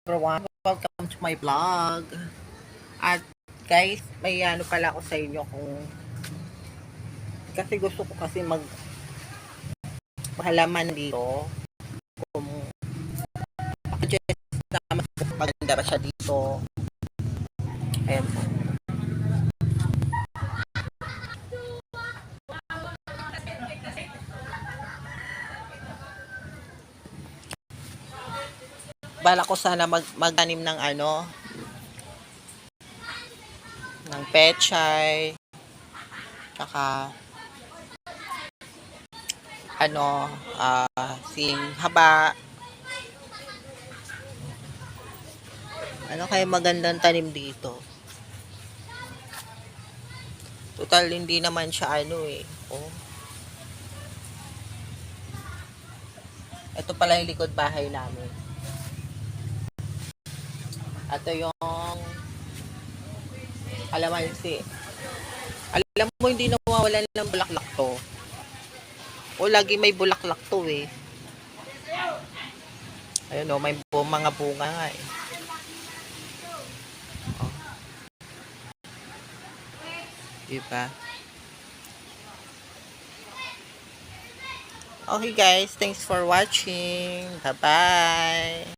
everyone, welcome to my vlog. At guys, may ano pala ako sa inyo kung kasi gusto ko kasi maghalaman dito kung suggest na mas maganda ba siya dito. Ayan po. Bala ko sana magtanim ng ng pechay, saka sing haba. Ano kaya magandang tanim dito? Total hindi naman siya Oh. Ito pala yung likod bahay namin. Ito yung kalamansi. Alam mo, hindi nawawalan ng bulaklak to. O, lagi may bulaklak to eh. Ayun o, may mga bunga nga eh. Oh. Diba? Okay guys, thanks for watching. Bye-bye.